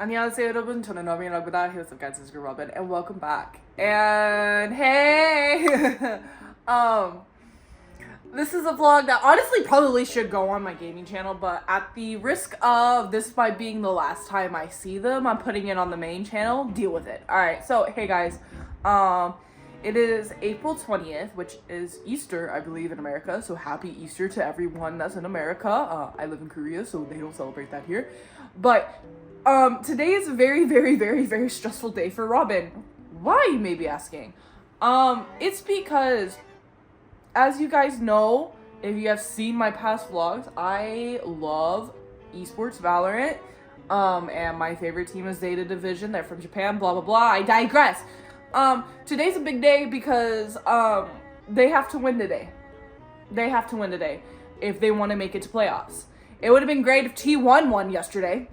안녕하세요 여러분, 저는 러빈입니다. Hey, what's up guys, it's your Robyn and welcome back. And hey, this is a vlog that honestly probably should go on my gaming channel, but at the risk of this might being the last time I see them, I'm putting it on the main channel. Deal with it. Alright, so hey guys, it is April 20th, which is Easter, I believe, in America. So happy Easter to everyone that's in America. I live in Korea, so they don't celebrate that here. But today is a very stressful day for Robyn. Why, you may be asking? It's because, as you guys know, if you have seen my past vlogs, I love esports Valorant. And my favorite team is Zeta Division. They're from Japan, blah blah blah. I digress. Today's a big day because they have to win today. They have to win today if they want to make it to playoffs. It would have been great if T1 won yesterday,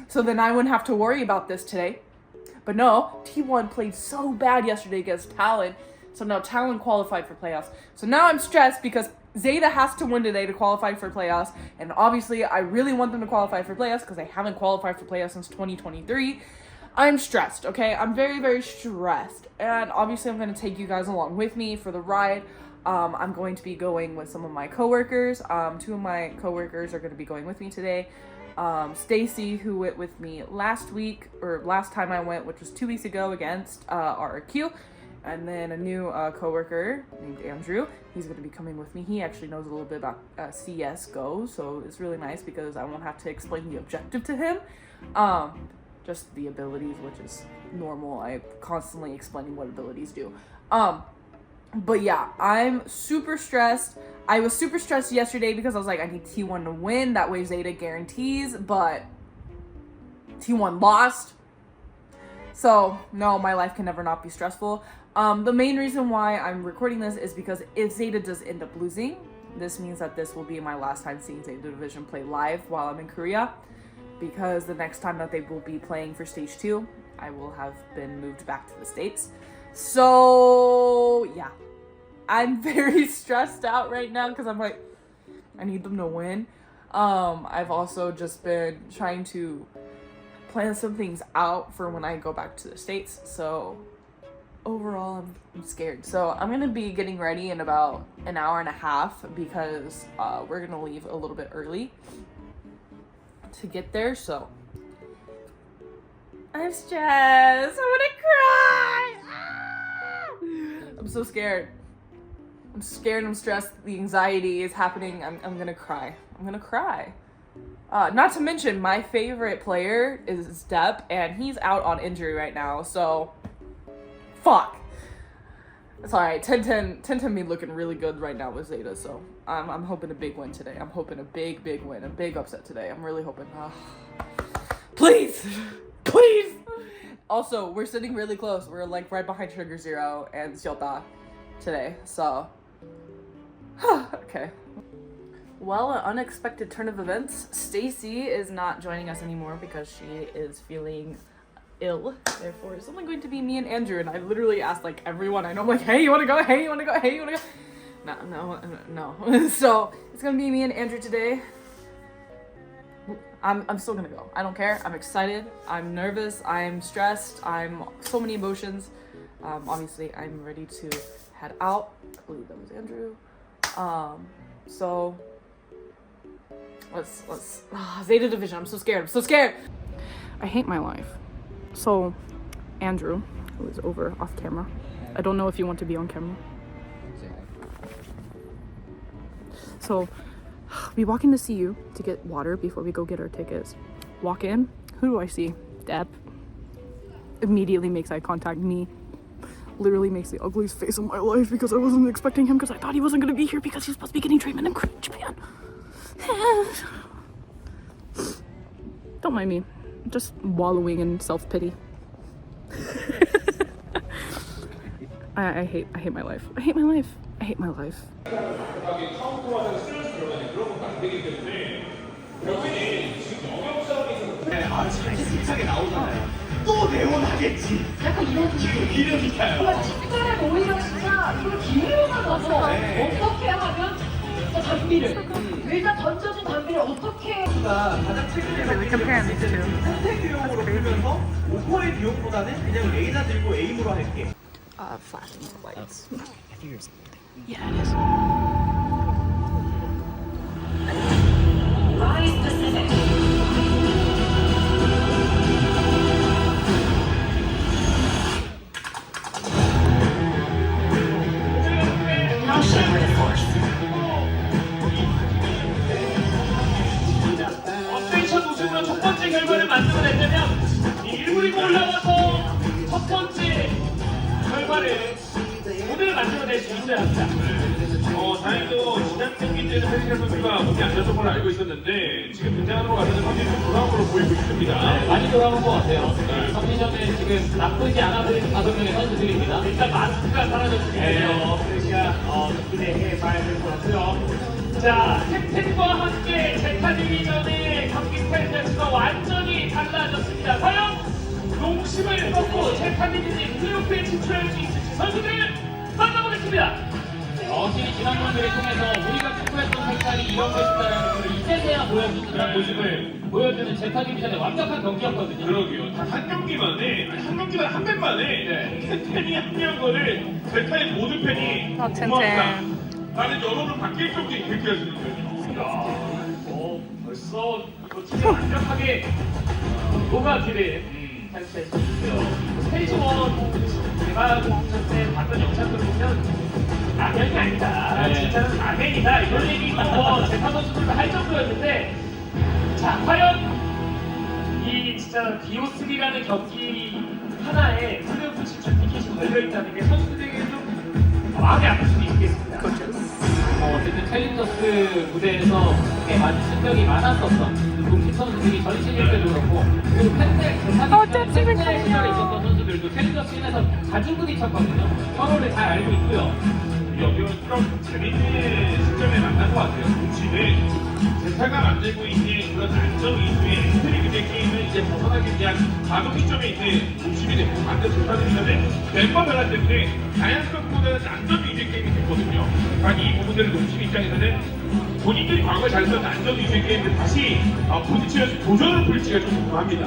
so then I wouldn't have to worry about this today. But no, T1 played so bad yesterday against Talon, so now Talon qualified for playoffs. So now I'm stressed because Zeta has to win today to qualify for playoffs, and obviously I really want them to qualify for playoffs because they haven't qualified for playoffs since 2023. I'm stressed, okay? I'm very stressed. And obviously I'm going to take you guys along with me for the ride. I'm going to be going with some of my coworkers. Two of my coworkers are going to be going with me today. Stacy, who went with me last time I went, which was 2 weeks ago against RRQ. And then a new coworker named Andrew. He's going to be coming with me. He actually knows a little bit about CSGO, so it's really nice because I won't have to explain the objective to him. Just the abilities, which is normal. I'm constantly explaining what abilities do. But yeah, I'm super stressed. I was super stressed yesterday because I was like, I need T1 to win. That way Zeta guarantees, but T1 lost. So no, my life can never not be stressful. The main reason why I'm recording this is because if Zeta does end up losing, this means that this will be my last time seeing Zeta Division play live while I'm in Korea. Because the next time that they will be playing for stage 2, I will have been moved back to the States. So yeah, I'm very stressed out right now because I'm like, I need them to win. I've also just been trying to plan some things out for when I go back to the States. So overall, I'm scared. So I'm gonna be getting ready in about an hour and a half because we're gonna leave a little bit early to get there, so I'm stressed. I want to cry. I'm so scared. I'm scared. I'm stressed. The anxiety is happening. I'm gonna cry. I'm gonna cry. Not to mention, my favorite player is Depp, and he's out on injury right now. So, fuck. It's alright. 10-10 me looking really good right now with Zeta, so I'm hoping a big win today. I'm hoping a big win, a big upset today. I'm really hoping. Please! Please! Also, we're sitting really close. We're like right behind Sugar Zero and Zeta today, so. Okay. Well, an unexpected turn of events. Stacy is not joining us anymore because she is feeling ill. Therefore, it's only going to be me and Andrew, and I literally asked like everyone I know, I'm like, hey, you wanna go? Hey, you wanna go? Hey, you wanna go? No. So it's gonna be me and Andrew today. I'm still gonna go. I don't care. I'm excited. I'm nervous. I'm stressed. I'm so many emotions. Obviously, I'm ready to head out. I believe that was Andrew. So let's Zeta Division. I'm so scared. I hate my life. So, Andrew, who is over off camera. I don't know if you want to be on camera. So, we walk in to see you to get water before we go get our tickets. Walk in. Who do I see? Depp. Immediately makes eye contact. Me. Literally makes the ugliest face of my life because I wasn't expecting him because I thought he wasn't going to be here because he's supposed to be getting treatment in Japan. Don't mind me. Just wallowing in self-pity. I hate my life. I hate my life. 또 내원하겠지. 약간 이런 기름이니까요. 정말 집사람 오히려 진짜 이걸 기회만 넣어서 어떻게 하면 저 장비를 일단 던져준 장비를 어떻게 선수가 가장 최근에 Really comparing these two. 선택 유형으로 풀면서 오퍼의 유형보다는 그냥 레이저 들고 에임으로 할게. Flashing lights. I think you're saying. Yeah, it is. Rise Pacific. No shiver to force. 업데이션 우승으로 첫 번째 결과를 만들어냈다면 이 1부 리그 올라가서 첫 번째 결과를 오늘 만들어낼 수 있어야 합니다. 다행히도 지난 경기 때는 페리시아 선수가 몸이 안 좋았던 걸로 알고 있었는데 지금 등장하는 것 같아서 확실히 좀 돌아온 걸로 보이고 있습니다. 네, 많이 돌아온 것 같아요. 컨디션은 지금 나쁘지 않아 보이는 5명의 선수들입니다. 일단 마스크가 사라졌으니까요. 페리시아 기대해봐야 될 것 같고요. 자, 캡틴과 함께 제타 디비전의 경기 스타일 자체가 완전히 달라졌습니다. 과연 농심을 꺾고 제타 디비전 플레이오프에 진출할 수 있을지 선수들을 만나보겠습니다. 확실히 지난 경기를 통해서 우리가 축구했던 색깔이 이런 것이다라는 것을 이제서야 보여주는 모습을 보여주는 제타 디비전의 완벽한 경기였거든요. 그러게요. 단 한 경기만에, 한 경기만 한 팬만에 팬이 합류한 거를 제타의 모든 팬이 고맙다 라는 여론을 바뀔 정도의 얘기할 수 있거든요. 벌써 이거 진짜 완벽하게 녹아들은 할 수 있고요. 스테이지 1 개발 공천 때 봤던 영상들을 보면 라면이 아니다. 진짜는 라면이다. 이런 얘기도 제타 선수들도 할 정도였는데 자, 과연 이 진짜 BO3라는 경기 하나에 플레이오프 진출 티켓이 걸려있다는 게 선수들에게 좀 마음이 아플 수도 있겠습니다. 어쨌든 챌린저스 무대에서 꽤 많은 실력이 많았었던 동시 선수들이 전신일 때도 그렇고 그리고 팬들 팬들 시절에 있었던 선수들도 챌린저스 씬에서 자주 부딪혔거든요. 서로를 잘 알고 있고요. 여기는 좀 재밌는 시점에 만난 것 같아요. 동시에 제타가 만들고 있는 그런 안정 이수의 스트리 뮤직 게임을 이제 벗어나기 위한 가동 시점에 있는 동심이 됐고 반대 제타들이 있는데 멤버 변화 때문에 다양성보다는 안정 뮤직 게임이 됐거든요. 이 부분들을 동심 입장에서는 본인들이 과거에 잘 썼던 안정 뮤직 게임을 다시 부딪히면서 도전을 부릴지가 좀 궁금합니다.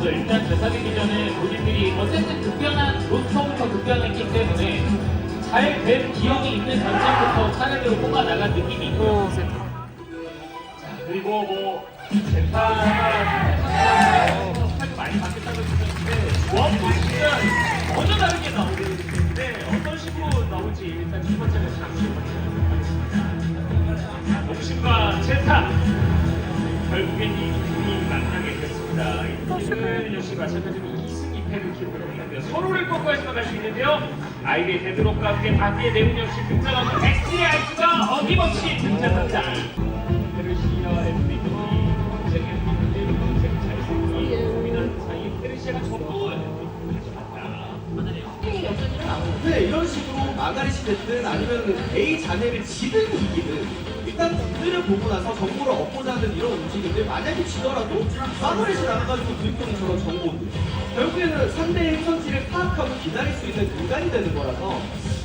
그래서 일단 제타 디비전은 본인들이 어쨌든 급변한 로스터부터 급변했기 때문에 잘 된 기억이 있는 전쟁부터 차례대로 뽑아 나간 느낌이 있고 오, Zeta. 자, 그리고 뭐 제타가 많이 바뀌었다고 했는데 조합도 진짜 전혀 다르게 나오게 되는데 어떤 식으로 나올지 일단 첫 번째는 잠시 보겠습니다. 농심과 제타 결국엔 이 팀이 만나게 됐습니다. 이 팀은 역시 마찬가지로 2승 2패를 기록했는데요. 서로를 꺾어야지만 갈 수 있는데요. 아이비의 데드록과 함께 바디의 내분 역시 등장하고 엑스의 아이스가 어김없이 등장합니다. 페르시아 FB들이 잘생긴 고민한 사이 페르시아가 전부 네, 이런 식으로 마가렛이 됐든 아니면 A 자네를 지든 이기든 일단 그들을 보고 나서 정보를 얻고자 하는 이런 움직임들 만약에 지더라도 마가렛이 나가가지고 드립동처럼 정보들 결국에는 상대의 행선지를 파악하고 기다릴 수 있는 인간이 되는 거라서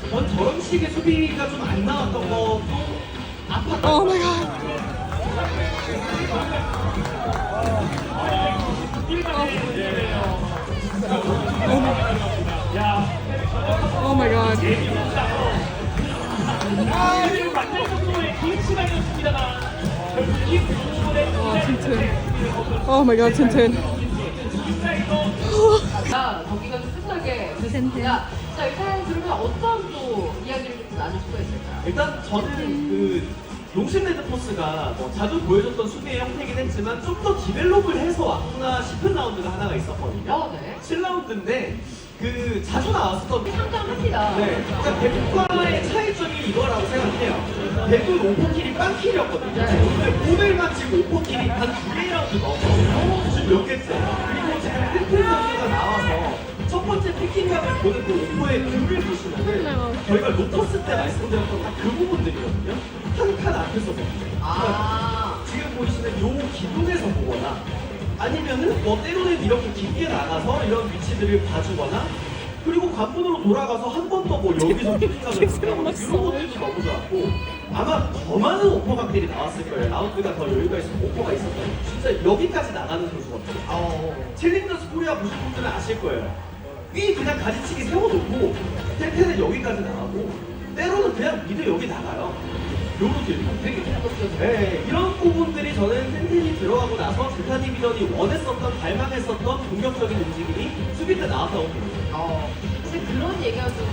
전 저런 식의 수비가 좀 안 나왔던 것도 아팠던 Oh my god. Oh my god. Oh my god, 튼튼. 경기가 좀 끝나게 됐습니다. 자, 일단 그러면 어떤 또 이야기를 좀 나눌 수가 있을까요? 일단 저는 그 농심 레드포스가 뭐 자주 보여줬던 수비의 형태이긴 했지만 좀 더 디벨롭을 해서 왔구나 싶은 라운드가 하나가 있었거든요. 네. 7라운드인데 그 자주 나왔었던 상당합니다. 네, 그러니까 대국과의 차이점이 이거라고 생각해요. 대국 오퍼킬이 빵킬이었거든요. 근데 오늘만 지금 오퍼킬이 단 2개라운드 넘었어요. 지금 몇 개째. 그리고 지금 템플 선수가 나와서 첫 번째 피킹각을 보는 그 오퍼의 뷰를 보시면은 저희가 로터스 때 말씀드렸던 딱 그 부분들이거든요. 한 칸 앞에서 보거든요. 아, 지금 보이시는 요 기둥에서 보거나 아니면은 뭐 때로는 이렇게 깊게 나가서 이런 위치들을 봐주거나 그리고 관문으로 돌아가서 한 번 더 뭐 여기서 피킹각을 보거나 이런 것들도 너무 좋았고 아마 더 많은 오퍼각들이 나왔을 거예요. 라운드가 더 여유가 있어서 오퍼가 있었던 진짜 여기까지 나가는 선수거든요. 챌린저스 코리아 보신 분들은 아실 거예요. 위 그냥 가지치기 세워놓고 템템은 여기까지 나가고 때로는 그냥 미드 여기 나가요. 요런 딜 되게 네, 이런 부분들이 저는 템템이 들어가고 나서 제타 디비전이 원했었던 갈망했었던 공격적인 움직임이 수비 때 나왔다고 봅니다. 사실 그런 얘기가 좀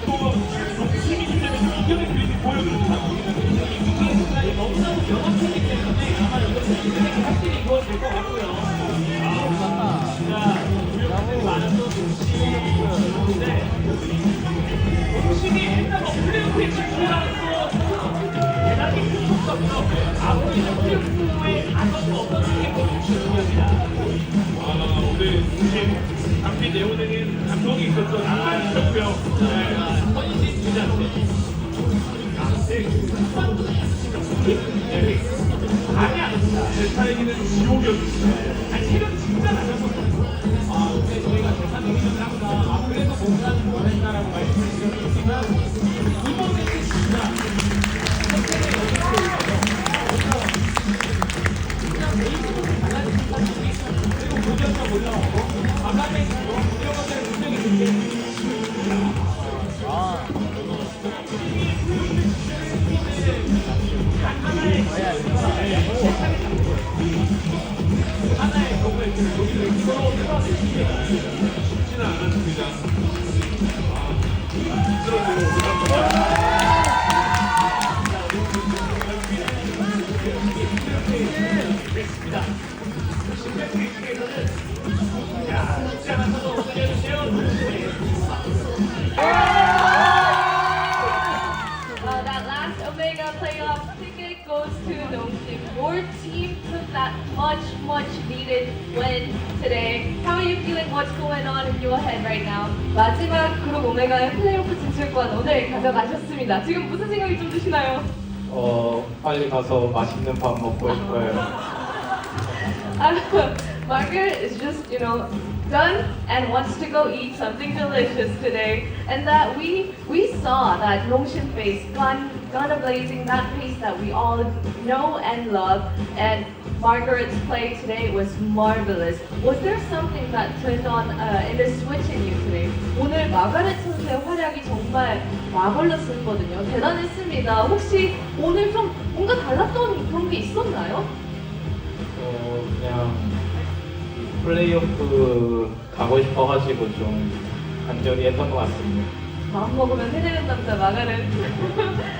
욕심이 있다면 이겨낸 그림이 보여주는 너무나도 명확하기 때문에 아마 이것은 확실히 이루어질 것 같고요. 진짜 우리가 많은 욕심인데 욕심이 일단 플레이오프에 진출하는 거 대단히 큰 속도고요. 아무리 플레이오프에 가서도 없는 게 욕심입니다. 오늘 중심 장비 내보내는 감동이 있었던 한번 있었고요. 헌신 주자인데. 아니야. 제타에게는 지옥이었습니다. 아니 체력이 진짜 낮았었거든요. 근데 저희가 대판 얘기를 하고나 그래서 몸싸움을 원했다라고 말씀드렸지만 이번에는 진짜 선택의 그냥 베이스로 달라진 선택이 그리고 고전자 올라오고 과감에 이런 것들을 분명히 준비했습니다. 하나의 경우에 여기를 이걸로 들어왔을 때 쉽지는 않았습니다. 스스로 됐습니다. 신백 위쪽에서는 쉽지 않아서도 살려주세요. That last Omega playoff ticket goes to Dongsim. Your team took that much needed win today. How are you feeling? What's going on in your head right now? 마지막 그룹 오메가의 플레이오프 진출권 오늘 가져가셨습니다. 지금 무슨 생각이 좀 드시나요? 빨리 가서 맛있는 밥 먹고 싶어요. Margaret is just, done and wants to go eat something delicious today. And that we saw that Nongshin face gone blazing, that face that we all know and love. And Margaret's play today was marvelous. Was there something that turned on in the switch in you today? 오늘 마가렛 선수의 활약이 정말 마블러스했거든요. 대단했습니다. 혹시 오늘 좀 뭔가 달랐던 그런 게 있었나요? 그냥 플레이오프 가고 싶어가지고 좀 간절히 했던 것 같습니다. 마음 먹으면 해내는 남자 마가렛.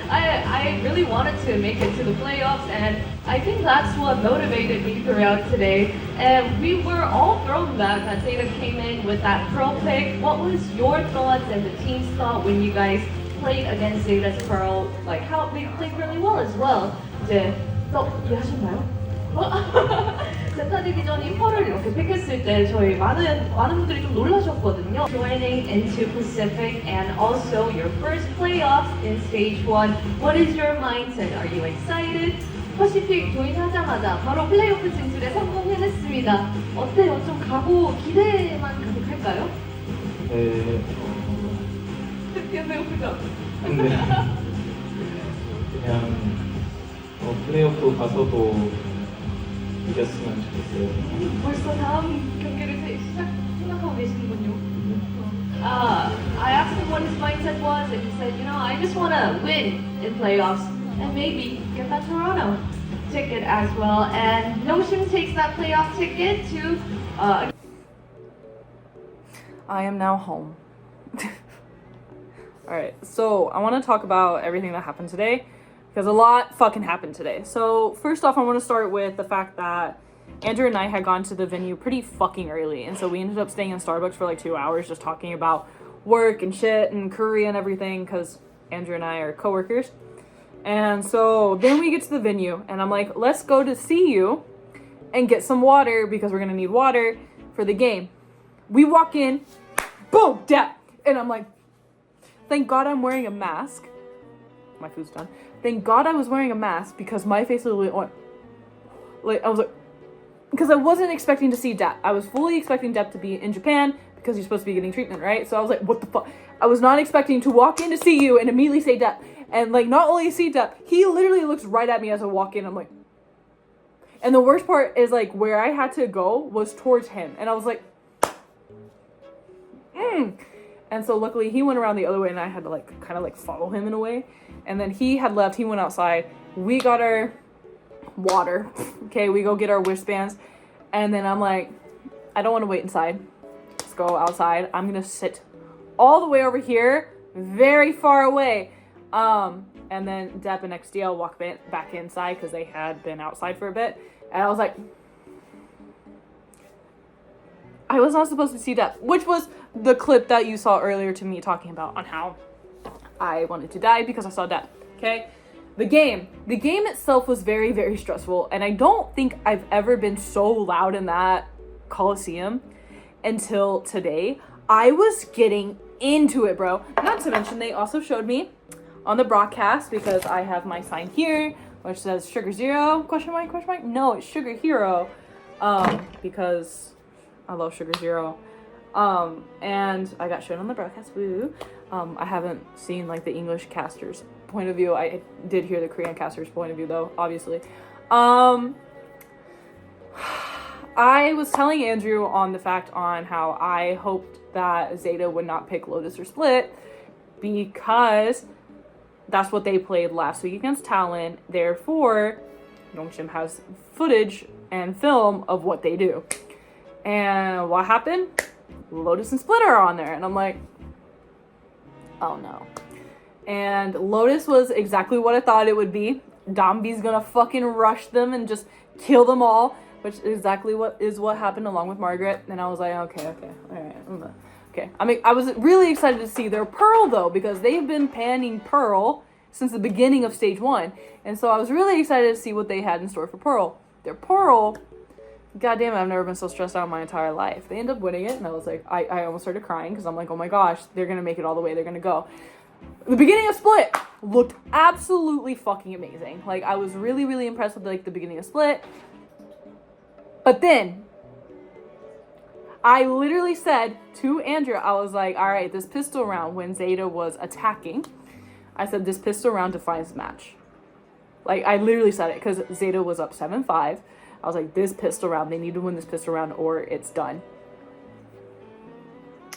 I really wanted to make it to the playoffs, and I think that's what motivated me throughout today. And we were all thrown back that Zeta came in with that Pearl pick. What was your thoughts and the team's thought when you guys played against Zeta's Pearl? Like how they played really well as well. 이제 또 이해하셨나요? 제타 디비전이 펄을 이렇게 픽했을 때 저희 많은 분들이 좀 놀라셨거든요. Joining into Pacific and also your first playoffs in stage 1. What is your mindset? Are you excited? 퍼시픽 조인하자마자 바로 플레이오프 진출에 성공해냈습니다. 어때요? 좀 가고 기대만 가득할까요? 네, 배고프죠? 근데 그냥 플레이오프 가서도 이겼으면 좋겠어요. 벌써 다음 경기를 생각하고 계시는군요. I asked him what his mindset was, and he said, I just want to win in playoffs and maybe get that Toronto ticket as well. And Noshim takes that playoff ticket to. I am now home. Alright, so I want to talk about everything that happened today. Because a lot fucking happened today. So first off, I want to start with the fact that Andrew and I had gone to the venue pretty fucking early. And so we ended up staying in Starbucks for like 2 hours just talking about work and shit and curry and everything because Andrew and I are coworkers. And so then we get to the venue and I'm like, let's go to see you and get some water because we're going to need water for the game. We walk in, boom, death. And I'm like, thank God I'm wearing a mask. My food's done. Thank God I was wearing a mask because my face literally went, I was like, because I wasn't expecting to see Depp. I was fully expecting Depp to be in Japan because he's supposed to be getting treatment, right? So I was like, what the fuck? I was not expecting to walk in to see you and immediately say Depp. And like, not only see Depp, he literally looks right at me as I walk in. I'm like, and the worst part is like where I had to go was towards him. And I was like, And so luckily he went around the other way and I had to like kind of like follow him in a way. And then he had left, he went outside. We got our water. Okay, we go get our wristbands. And then I'm like, I don't want to wait inside. Let's go outside. I'm gonna sit all the way over here, very far away. And then Depp and XDL walked back inside because they had been outside for a bit. And I was like, I was not supposed to see Depp, which was the clip that you saw earlier to me talking about on how I wanted to die because I saw Depp, okay? The game itself was very, very stressful. And I don't think I've ever been so loud in that Coliseum until today. I was getting into it, bro. Not to mention, they also showed me on the broadcast, because I have my sign here, which says Sugar Zero, question mark, question mark? No, it's Sugar Hero, because I love Sugar Zero. And I got shown on the broadcast, woo. I haven't seen like the English casters' point of view. I did hear the Korean casters' point of view though, obviously. I was telling Andrew on the fact on how I hoped that Zeta would not pick Lotus or Split because that's what they played last week against Talon. Therefore, Yongshim has footage and film of what they do. And what happened? Lotus and Split are on there. And I'm like, oh no. And Lotus was exactly what I thought it would be. Dombi's gonna fucking rush them and just kill them all, which is exactly what happened along with Margaret. And I was like, okay, all right. Okay, I mean, I was really excited to see their Pearl though, because they've been panning Pearl since the beginning of stage 1. And so I was really excited to see what they had in store for Pearl. Their Pearl, god damn it, I've never been so stressed out in my entire life. They ended up winning it, and I was like, I almost started crying, because I'm like, oh my gosh, they're gonna make it all the way, they're gonna go. The beginning of Split looked absolutely fucking amazing. Like, I was really, really impressed with like the beginning of Split. But then I literally said to Andrew, I was like, all right, this pistol round, when Zeta was attacking, I said, this pistol round defines the match. Like, I literally said it, because Zeta was up 7-5. I was like, this pistol round, they need to win this pistol round or it's done.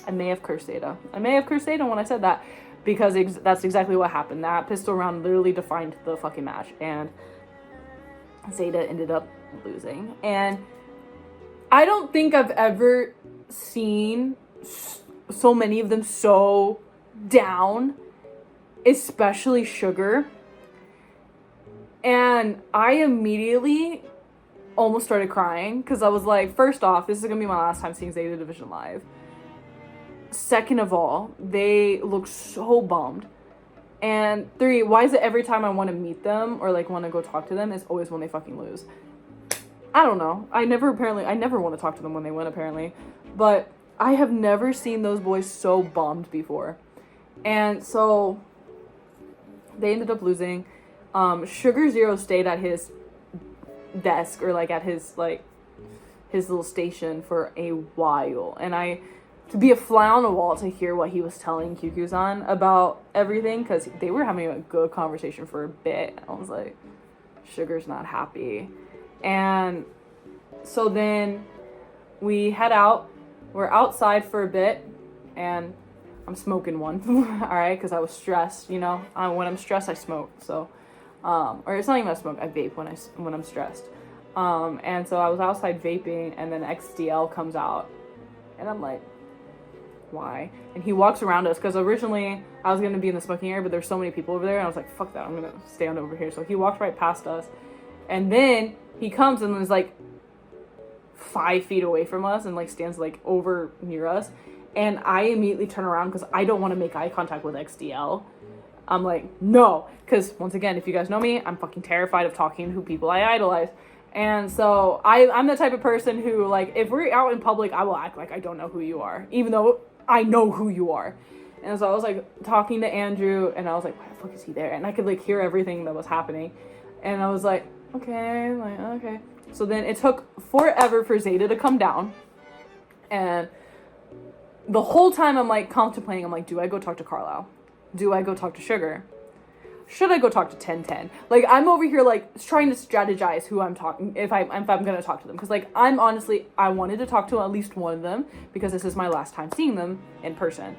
I may have cursed Zeta. when I said that, because that's exactly what happened. That pistol round literally defined the fucking match, and Zeta ended up losing. And I don't think I've ever seen so many of them so down, especially Sugar. And I immediately almost started crying, because I was like, first off, this is gonna be my last time seeing Zeta Division live. Second of all, they look so bummed. And 3, why is it every time I want to meet them or like want to go talk to them is always when they fucking lose? I don't know. I never want to talk to them when they win, apparently. But I have never seen those boys so bummed before. And so they ended up losing. Sugar Zero stayed at his desk, or like at his little station for a while. And to be a fly on the wall to hear what he was telling Kyukyu-san about everything, because they were having a good conversation for a bit. I was like, Sugar's not happy. And so then we head out. We're outside for a bit, and I'm smoking one. All right, because I was stressed, you know. When I'm stressed, I smoke. So, or it's not even I smoke. I vape when I'm stressed. And so I was outside vaping, and then XDL comes out, and I'm like, why? And he walks around us, because originally I was going to be in the smoking area, but there's so many people over there, and I was like, fuck that, I'm going to stand over here. So he walked right past us, and then he comes and is like 5 feet away from us, and like stands like over near us, and I immediately turn around because I don't want to make eye contact with XDL. I'm like, no, because once again, if you guys know me, I'm fucking terrified of talking to people I idolize. And so I'm the type of person who, like, if we're out in public, I will act like I don't know who you are, even though I know who you are. And so I was like talking to Andrew, and I was like, why the fuck is he there? And I could like hear everything that was happening. And I was like, okay. So then it took forever for Zeta to come down. And the whole time I'm like contemplating, I'm like, do I go talk to Carlisle? Do I go talk to Sugar? should I go talk to 1010? Like, I'm over here, like, trying to strategize who I'm talking, if I'm gonna talk to them. Because, like, I wanted to talk to at least one of them, because this is my last time seeing them in person.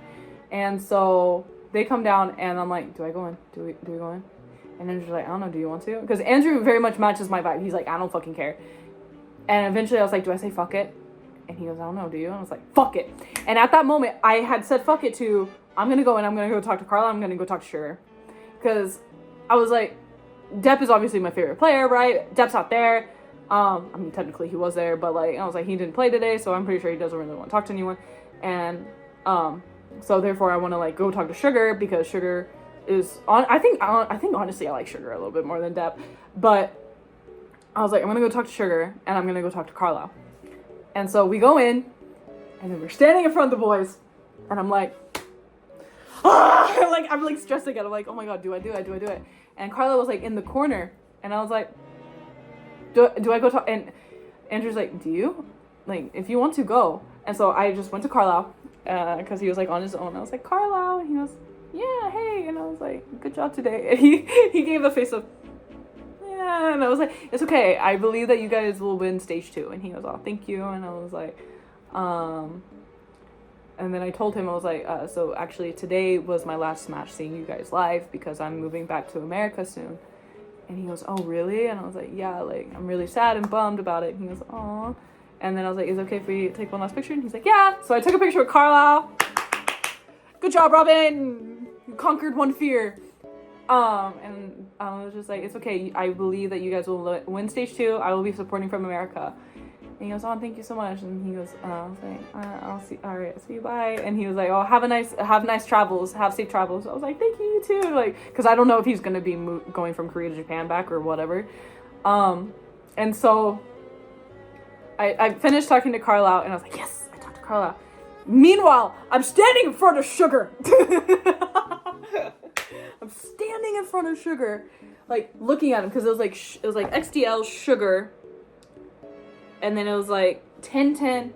And so, they come down, and I'm like, do I go in? Do we go in? And Andrew's like, I don't know, do you want to? Because Andrew very much matches my vibe. He's like, I don't fucking care. And eventually I was like, do I say fuck it? And he goes, I don't know, do you? And I was like, fuck it. And at that moment, I had said fuck it to, I'm gonna go in, I'm gonna go talk to Carla, I'm gonna go talk to Sugar. Because I was like, Depp is obviously my favorite player, right? Depp's out there. I mean, technically he was there, but like, I was like, he didn't play today, so I'm pretty sure he doesn't really want to talk to anyone. And so therefore I want to like go talk to Sugar, because Sugar is on. I think honestly I like Sugar a little bit more than Depp, but I was like, I'm gonna go talk to Sugar, and I'm gonna go talk to Carlisle. And so we go in, and then we're standing in front of the boys, and I'm like, I'm like stressing it. I'm like, oh my god, do I do it? And Carla was like in the corner, and I was like, do I go talk? And Andrew's like, do you? Like, if you want to, go. And so I just went to Carlisle, because he was like on his own. I was like, Carlisle, and he goes, yeah, hey. And I was like, good job today. And he gave a face of, yeah. And I was like, it's okay, I believe that you guys will win stage 2. And he goes, oh, thank you. And I was like, and then I told him, I was like, so actually today was my last match seeing you guys live, because I'm moving back to America soon. And he goes, oh, really? And I was like, yeah, like, I'm really sad and bummed about it. And he goes, aw. And then I was like, is it okay if we take one last picture? And he's like, yeah. So I took a picture with Carlisle. Good job, Robyn. You conquered one fear. And I was just like, it's okay. I believe that you guys will win stage 2. I will be supporting from America. And he goes, oh, thank you so much. And he goes, I was like, I'll see. All right, see you, bye. And he was like, oh, have nice travels, have safe travels. I was like, thank you too. Like, because I don't know if he's gonna be going from Korea to Japan back or whatever. And so I finished talking to Carlisle, and I was like, yes, I talked to Carlisle. Meanwhile, I'm standing in front of Sugar. I'm standing in front of Sugar, like looking at him, because it was like XDL Sugar. And then it was like 1010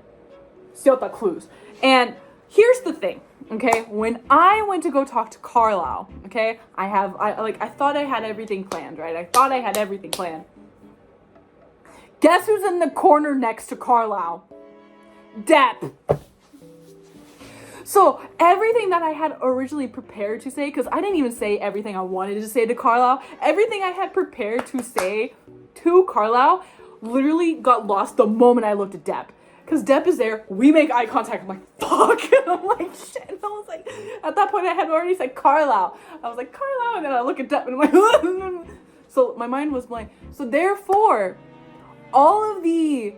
Zeta Cruz. And here's the thing, okay? When I went to go talk to Carlisle, okay, I thought I had everything planned, right? I thought I had everything planned. Guess who's in the corner next to Carlisle? Depp. So everything that I had originally prepared to say, because I didn't even say everything I wanted to say to Carlisle, everything I had prepared to say to Carlisle literally got lost the moment I looked at Depp. Because Depp is there, we make eye contact, I'm like, fuck, and I'm like, shit, and I was like, at that point I had already said Carlisle. I was like, Carlisle, and then I look at Depp, and I'm like, so my mind was blank. So therefore, all of the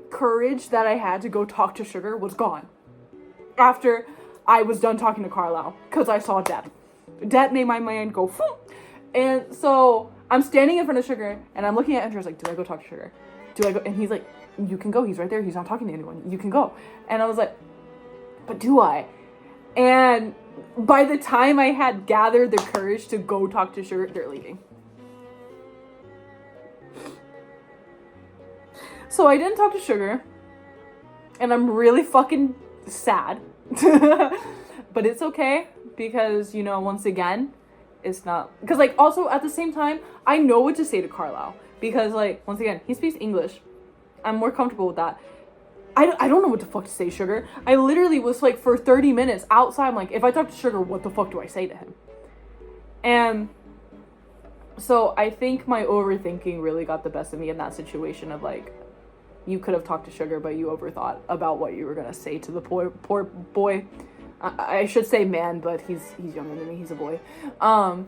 courage that I had to go talk to Sugar was gone after I was done talking to Carlisle, because I saw Depp. Depp made my mind go, phoom. And so I'm standing in front of Sugar, and I'm looking at Andrew. I was like, do I go talk to Sugar? Do I go? And he's like, you can go. He's right there. He's not talking to anyone. You can go. And I was like, but do I? And by the time I had gathered the courage to go talk to Sugar, they're leaving. So I didn't talk to Sugar, and I'm really fucking sad. But it's okay, because, you know, once again, it's not, because like also at the same time I know what to say to Carlisle, because like once again he speaks English. I'm more comfortable with that. I don't know what the fuck to say, Sugar. I literally was like for 30 minutes outside, I'm like, if I talk to Sugar, what the fuck do I say to him? And so I think my overthinking really got the best of me in that situation of like, you could have talked to Sugar, but you overthought about what you were gonna say to the poor boy. I should say man, but he's younger than me, he's a boy. And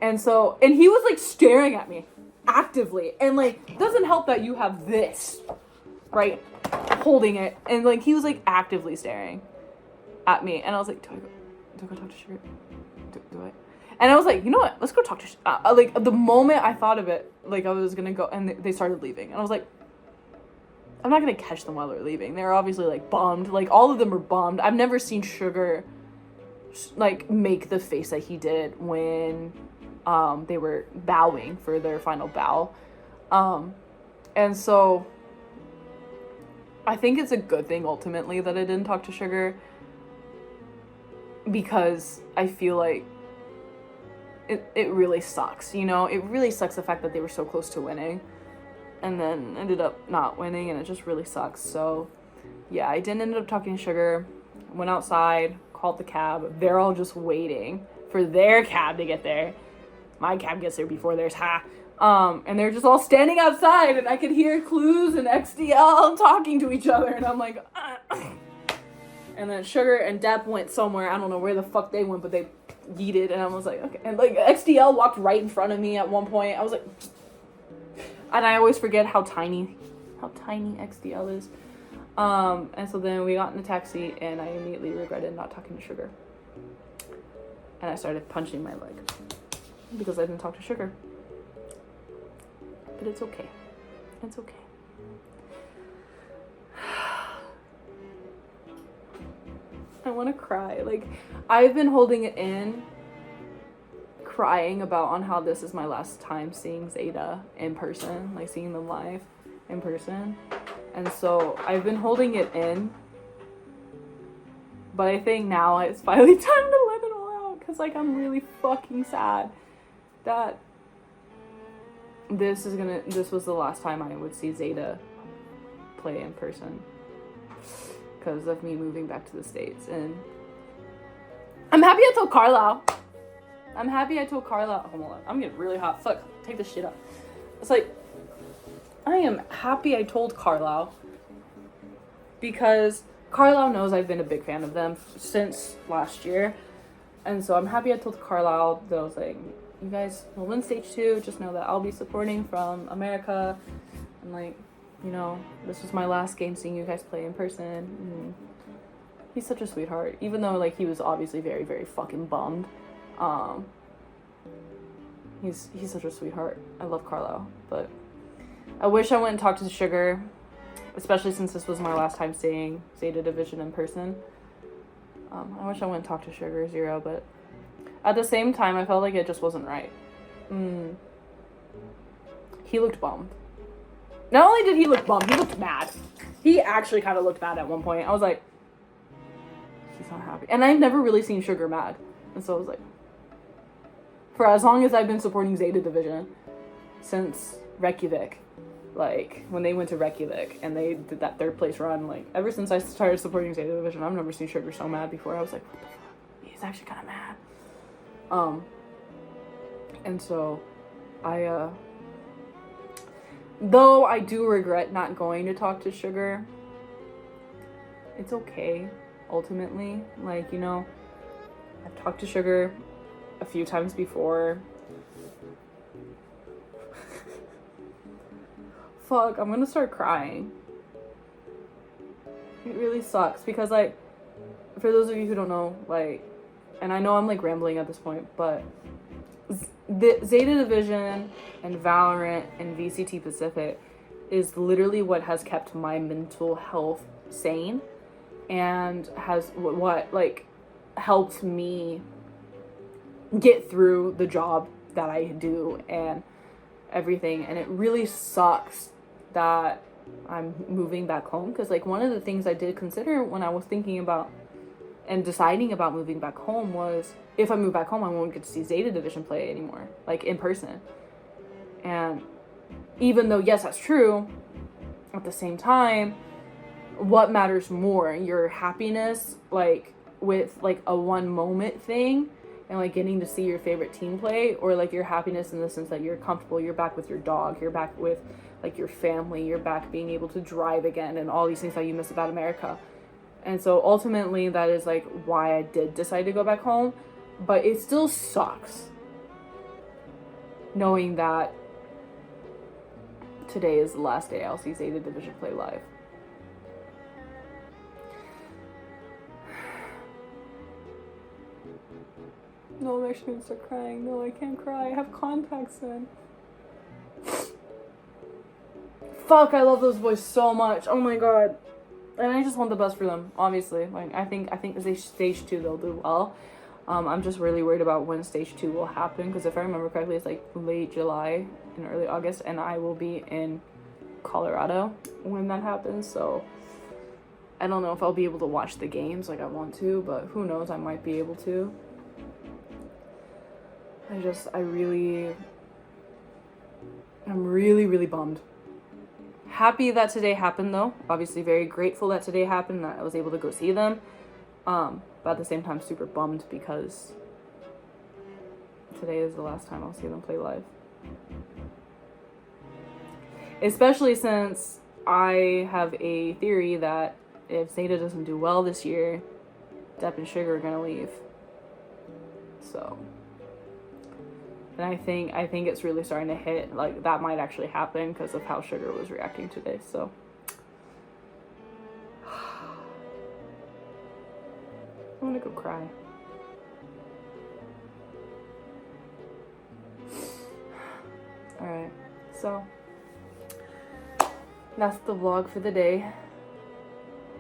he was like staring at me actively, and like, it doesn't help that you have this, right, holding it, and like, he was like actively staring at me, and I was like, do I go talk to Sugar? Do I? And I was like, you know what, let's go talk to like, the moment I thought of it, like, I was gonna go, and they started leaving, and I was like, I'm not gonna catch them while they're leaving. They're obviously like bummed. Like, all of them are bummed. I've never seen Sugar like make the face that he did when they were bowing for their final bow. And so I think it's a good thing ultimately that I didn't talk to Sugar, because I feel like it really sucks, you know? It really sucks the fact that they were so close to winning and then ended up not winning, and it just really sucks. So yeah, I didn't end up talking to Sugar. Went outside, called the cab. They're all just waiting for their cab to get there. My cab gets there before theirs, and they're just all standing outside, and I could hear Clues and XDL talking to each other, and I'm like, And then Sugar and Depp went somewhere. I don't know where the fuck they went, but they yeeted, and I was like, okay. And like XDL walked right in front of me at one point. I was like, and I always forget how tiny XDL is. And so then we got in a taxi, and I immediately regretted not talking to Sugar. And I started punching my leg because I didn't talk to Sugar. But it's okay. It's okay. I want to cry. Like, I've been holding it in, crying about on how this is my last time seeing Zeta in person, like seeing them live in person. And so I've been holding it in, but I think now it's finally time to let it all out, because like I'm really fucking sad that this was the last time I would see Zeta play in person because of me moving back to the States. And I'm happy I told Carlisle. Hold on, I'm getting really hot. Fuck, take this shit up. It's like, I am happy I told Carlisle, because Carlisle knows I've been a big fan of them since last year. And so I'm happy I told Carlisle that I was like, you guys will win stage 2, just know that I'll be supporting from America, and like, you know, this was my last game seeing you guys play in person. And he's such a sweetheart, even though like he was obviously very, very fucking bummed. He's such a sweetheart. I love Carlisle, but I wish I went and talked to Sugar, especially since this was my last time seeing Zeta Division in person. I wish I went and talked to Sugar Zero, but at the same time, I felt like it just wasn't right. He looked bummed. Not only did he look bummed, he looked mad. He actually kind of looked mad at one point. I was like, he's not happy. And I've never really seen Sugar mad. And so I was like, for as long as I've been supporting Zeta Division, since Reykjavik, like when they went to Reykjavik and they did that 3rd place run, like ever since I started supporting Zeta Division, I've never seen Sugar so mad before. I was like, what the fuck? He's actually kind of mad. And so I, though I do regret not going to talk to Sugar, it's okay, ultimately. Like, you know, I've talked to Sugar a few times before. Fuck, I'm gonna start crying. It really sucks because, like, for those of you who don't know, like, and I know I'm like rambling at this point, but the Zeta Division and Valorant and VCT Pacific is literally what has kept my mental health sane and has what like helped me get through the job that I do and everything. And it really sucks that I'm moving back home, because like one of the things I did consider when I was thinking about and deciding about moving back home was, if I move back home, I won't get to see Zeta Division play anymore, like in person. And even though, yes, that's true, at the same time, what matters more, your happiness, like with like a one moment thing and like getting to see your favorite team play, or like your happiness in the sense that you're comfortable, you're back with your dog, you're back with like your family, you're back being able to drive again, and all these things that you miss about America. And so ultimately that is like why I did decide to go back home. But it still sucks knowing that today is the last day I'll see Zeta Division play live. No, I'm actually gonna start crying. No, I can't cry. I have contacts in. Fuck, I love those boys so much. Oh my god. And I just want the best for them, obviously. Like, I think stage 2 they'll do well. I'm just really worried about when stage 2 will happen, because if I remember correctly, it's like late July and early August, and I will be in Colorado when that happens. So I don't know if I'll be able to watch the games like I want to, but who knows, I might be able to. I'm really bummed. Happy that today happened though. Obviously very grateful that today happened, that I was able to go see them. But at the same time super bummed because today is the last time I'll see them play live. Especially since I have a theory that if Zeta doesn't do well this year, Depp and Sugar are gonna leave. So, and I think it's really starting to hit, like that might actually happen because of how Sugar was reacting today. So, I'm gonna go cry. All right, so that's the vlog for the day.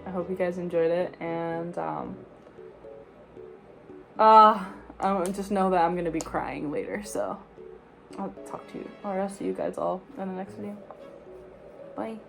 I hope you guys enjoyed it, and just know that I'm gonna be crying later, so I'll talk to you, or I'll see you guys all in the next video. Bye.